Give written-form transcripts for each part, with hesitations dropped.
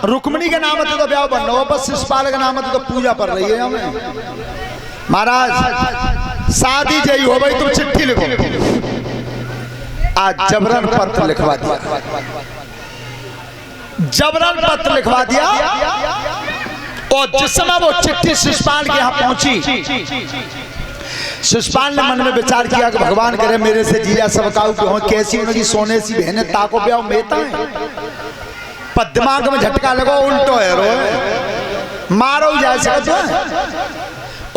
रुक्मिणी के नाम तो ब्याह बन रहा हो, बस शिशुपाल के नाम तो पूजा पड़ रही है हमें। महाराज शादी जई हो भाई, तुम चिट्ठी लिखो। आज जबरन पत्र लिखवा दिया, जबरन पत्र लिखवा दिया। और जिस समय वो चिट्ठी शिशुपाल के यहाँ पहुंची, शिशुपाल ने मन में विचार किया कि भगवान करे मेरे से जिया सबकाऊ के हो, कैसी उनकी सोने सी बहने ताको ब्याह मेता है। पर दिमाग में झटका लगो, उल्टो है रो मारो जाए सकते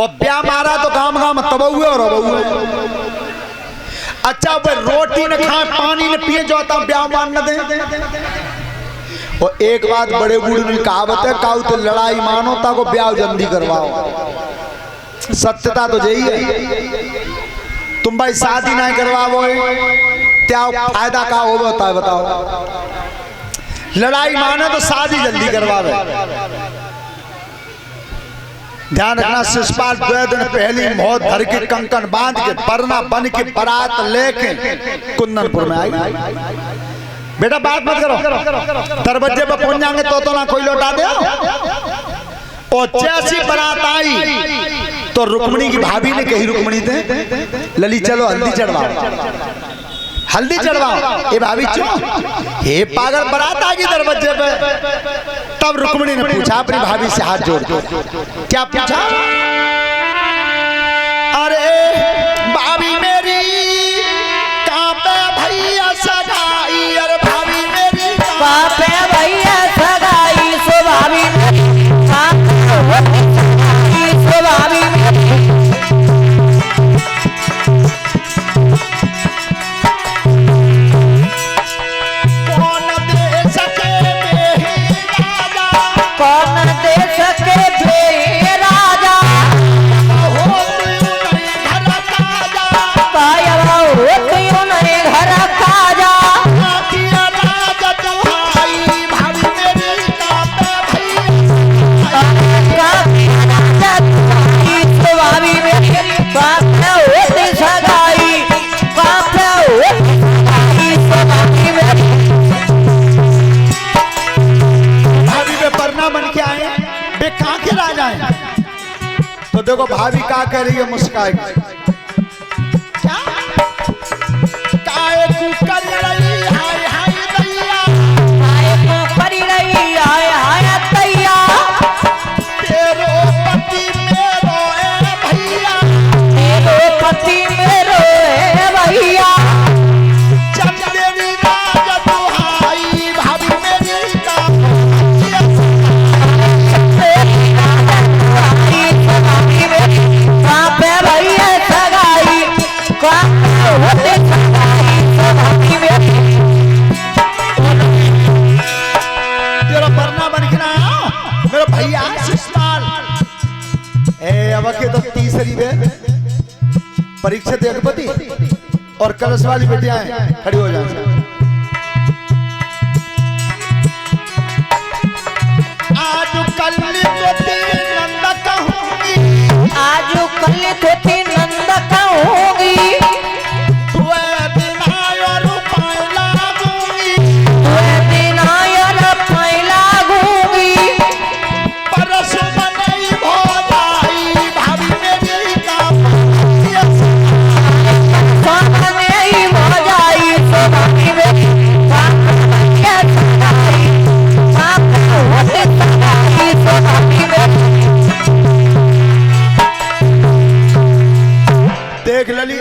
और ब्याह मारा तो काम काम तब हुए और अब हुए। अच्छा भाई रोटी न खाए पानी न पिए जो आता ब्याह मान न दे। और एक बात बड़े बूढ़े ने कहावत है, काऊ तो लड़ाई मानो ताको ब्याह जल्दी करवाओ। सत्यता तो यही है। तुम भाई शादी नहीं करवाओ क्या फायदा का हो बताओ। लड़ाई माने तो शादी जल्दी करवावे। ध्यान रखना शिशुपाल 2 दिन पहली मौत धर के कंकन बांध के परना बन के बारात लेके कुंदनपुर में आई। बेटा बात मत करो, दरवाजे पर पहुंच जाएंगे तो ना कोई लौटा दे। और जैसी बारात आई तो रुक्मिणी की भाभी ने कही, रुक्मिणी थे लली चलो हल्दी चढ़वाओ, हल्दी चढ़वाओ। ये भाभी क्यों? हे पागल बारात आ गई दरवाजे पे। तब रुक्मिणी ने पूछा अपनी भाभी से हाथ जोड़ के, क्या पूछा? अरे भाभी मेरी कहाँ पे भैया सगाई, अरे भाभी मेरी कहाँ पे भैया सगाई, सो भाभी मेरी सो भाभी तो देखो भाभी क्या कह रही है, मुस्कान क्या काहे कुकर रही हाय हाय दैया, काहे कुकर रही हाय हाय दैया, तेरो पति मेरो है भैया, तेरो पति मेरो है भैया, चंदेरी राज दुहाई भाभी मेरी का तो तीसरी में परीक्षा देखपति और कलश वाली बेटियां हैं, खड़ी हो जाए। आज कल तो तीन नंद कहूंगी, आज कल तो तीन नंद कहूंगी,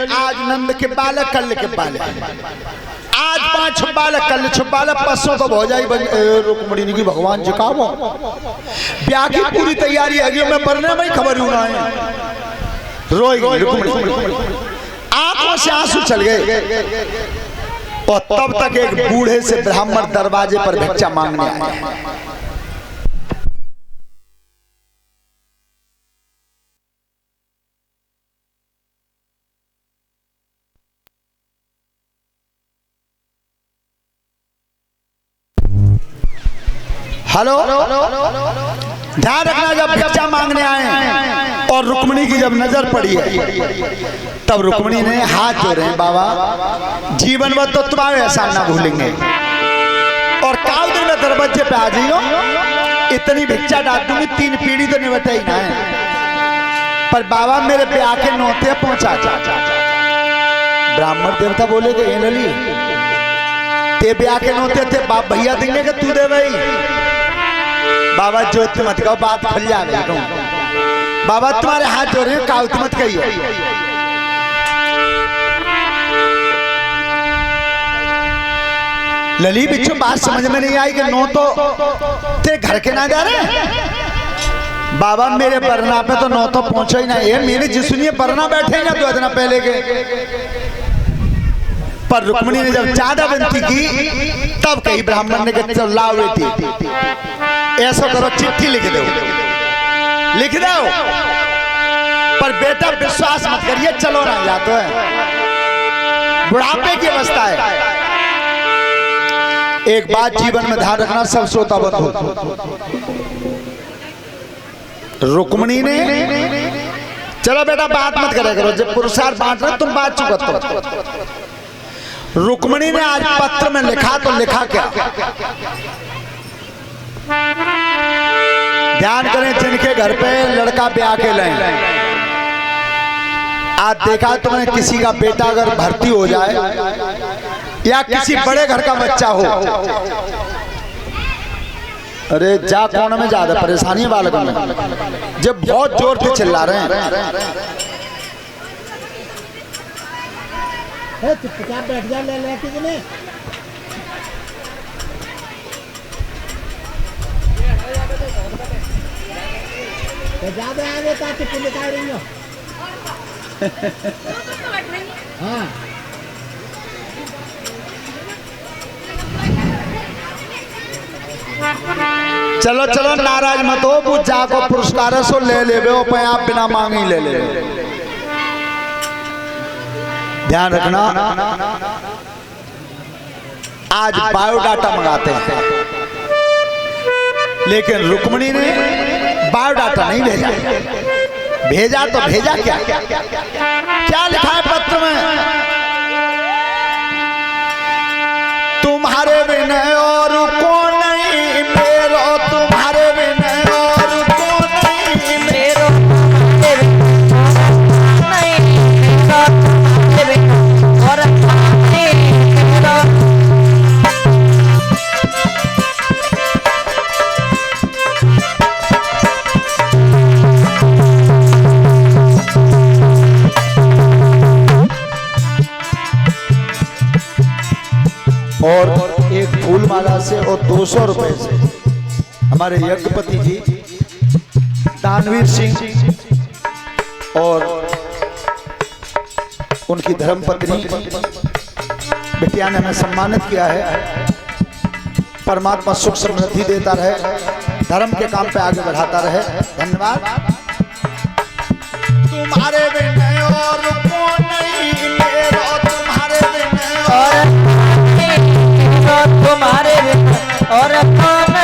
आज नंद के बालक कल के बालक, आज 5 बालक कल 6 बालक, परसों तो हो जाए रुक्मिणी की भगवान जी का ब्याह की पूरी तैयारी है। मैं पढ़ने में खबर हूं ना रोई रुक्मिणी, आंखों से आंसू चल गए। और तब तक एक बूढ़े से ब्राह्मण दरवाजे पर भिक्षा मांगने आए। हेलो, ध्यान रखना जब भिक्षा मांगने आए और रुक्मिणी की जब नजर पड़ी है तब रुक्मिणी ने हाथ जोड़े, बाबा जीवन में तो तुम्हारे एहसान ना भूलेंगे और काउ दिन में दरवाजे पे आ जाइयो, इतनी भिक्षा डाल दूंगी 3 पीढ़ी तो नहीं बताई ना है। पर बाबा मेरे ब्याह के नौते पहुंचा। ब्राह्मण देवता बोले कि लली ते ब्याह के नौते थे, बाप भैया देंगे कि तू दे भाई। बाबा जोत मत कहो, बात खुल जाए। बाबा तुम्हारे हाथ जोड़ रहे हो, काउत मत कहियो। लली बिच्छू बात समझ में नहीं आई कि नो तो तेरे घर के ना जा रहे। बाबा मेरे बरना पे तो नो तो पहुंचा ही ना, ये मेरे जिसने बरना बैठे ना 2 दिन पहले के। पर रुक्मिणी ने जब ज्यादा विनती की तब कही ब्राह्मण ने कि चल लाओ बेटी, ऐसा करो चिट्ठी लिख दो, लिख दो। पर बेटा विश्वास मत करिए, चलो ना या तो है, बुढ़ापे की अवस्था है। एक बात जीवन में ध्यान रखना, सब श्रोता बंधु, रुक्मिणी ने चलो बेटा बात मत करे करो, जब पुरस्कार बांट रहे तुम बात चुकत हो। रुक्मिणी ने आज पत्र में लिखा तो लिखा क्या, ध्यान करें, जिनके घर पे लड़का ब्याह के लाए, आज देखा तुमने किसी का बेटा अगर भर्ती हो जाए या किसी बड़े घर का बच्चा हो, अरे जा कौन में ज्यादा परेशानी है बालक में, जब बहुत जोर से चिल्ला रहे हैं। चुपचाप बैठ जा, ले किसने ज्यादा आगे तो चुप निकाल रही हो। हाँ चलो चलो नाराज मत हो, वो जाको पुरस्कार सो ले ले पे आप बिना मांगे ले ले। ध्यान रखना, आज बायोडाटा मंगाते हैं, लेकिन रुक्मिणी ने बायोडाटा नहीं भेजा। भेजा तो भेजा क्या, क्या लिखा है पत्र में, तुम्हारे बिना और कौन नहीं मेरो, तुम्हारे बिना और कौन नहीं मेरो, और और एक फूल माला से और 200 रुपए से हमारे यज्ञपति जी दानवीर सिंह और उनकी धर्मपत्नी बिटिया ने हमें सम्मानित किया है। परमात्मा सुख समृद्धि देता रहे, धर्म के काम पे आगे बढ़ाता रहे। धन्यवाद। तुम्हारे बिना और कौन नहीं मेरो, तुम्हारे बिना तुम्हारे और कौन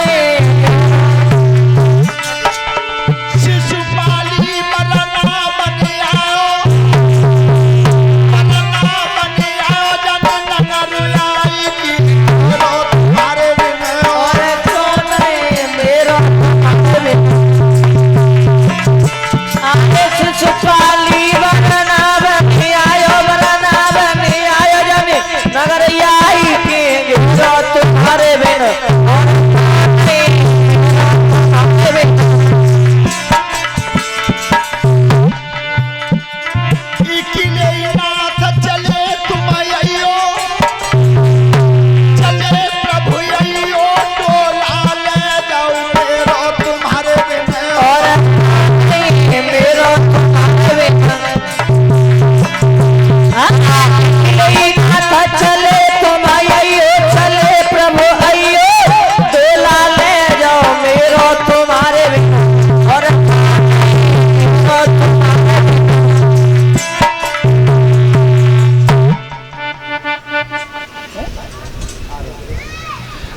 शिशुपाली बनना बन आओ, जन नगर आई की, तुम्हारे बिना और कौन मेरो आगे शिशुपाली बनना बन आयो, बनना बन आयो, जन नगर आई की, तुम्हारे बिना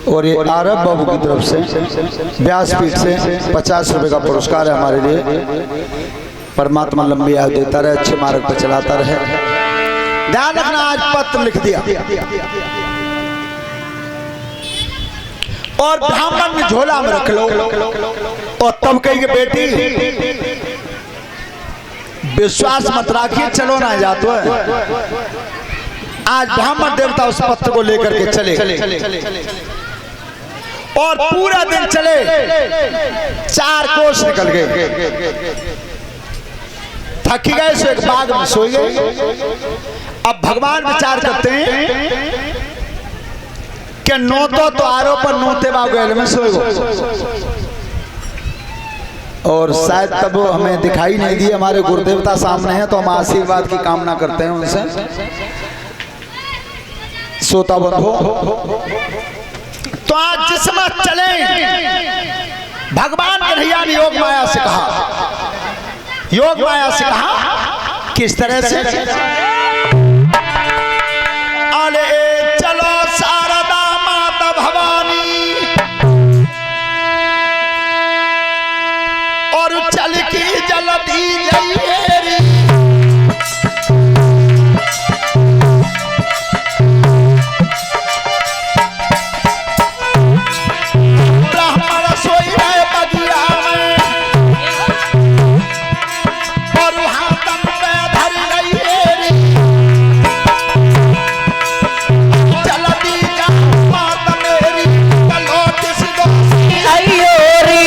और ये आरब बाबू की तरफ से व्यासपीठ से 50 रुपए का पुरस्कार है हमारे लिए। परमात्मा लंबी आयु देता रहे, अच्छे मार्ग पर चलाता रहे। ध्यान रखना, आज पत्र लिख दिया और ब्राह्मण ने झोला में रख लो। और तब कही कि बेटी विश्वास मत रखिए, चलो ना जा तो आज ब्राह्मण देवता उस पत्र को लेकर के चले और पूरा दिन चले, 4 कोस निकल गए, थकी गए, सो एक बाग में सोए गए। अब भगवान विचार करते हैं कि नोतो तो आरोप पर नोते बाग में सोए गए। और शायद तब हमें दिखाई नहीं दी, हमारे गुरुदेवता सामने हैं तो हम आशीर्वाद की कामना करते हैं उनसे। सोता बंद हो तो आज जिस समय चले, भगवान कन्हैया ने योग माया से कहा, योग माया से कहा किस तरह से, अरे चलो शारदा माता भवानी और चल की जल्दी जाइए, ब्राह्मण सोई रहे बगिया में और वहां तम पे धर गई, जल्दी जा माता मेरी पलौट से दो अयोरी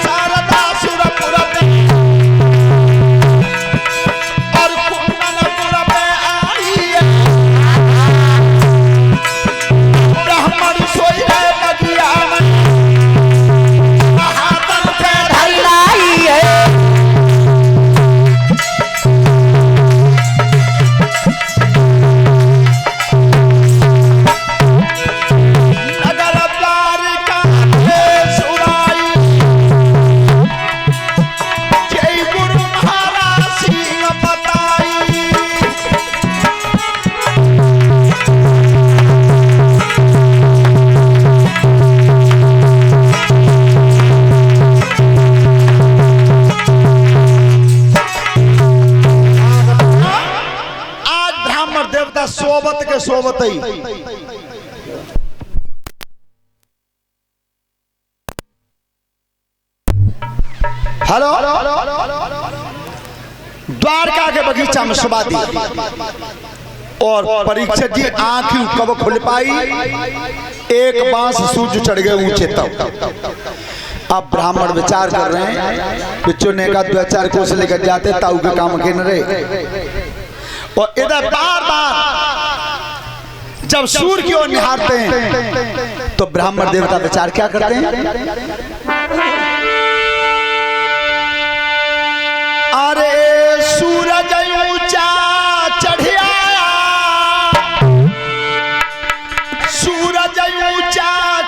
शारदा सुरपुर में और कुंदनपुर में आई है, ब्राह्मण सोई रहे बगिया में हाथन पे धर लाई है नगर द्वारिका में सुनाई, जय गुरु महाराज सिंह बताई। आज ब्राह्मण देवता सोबत के सोबत ही हेलो द्वारका के बगीचा में सुबह दी और परीक्षक जी आंख कब खुल पाई, एक बांस सूज चढ़ गए ऊंचे तब। अब ब्राह्मण विचार कर रहे हैं, बिच्चों ने का 2-4 कोस लेकर जाते ताऊ के काम के न रहे। और इधर बार बार जब सूर्य की ओर निहारते हैं तो ब्राह्मण देवता विचार क्या करते हैं,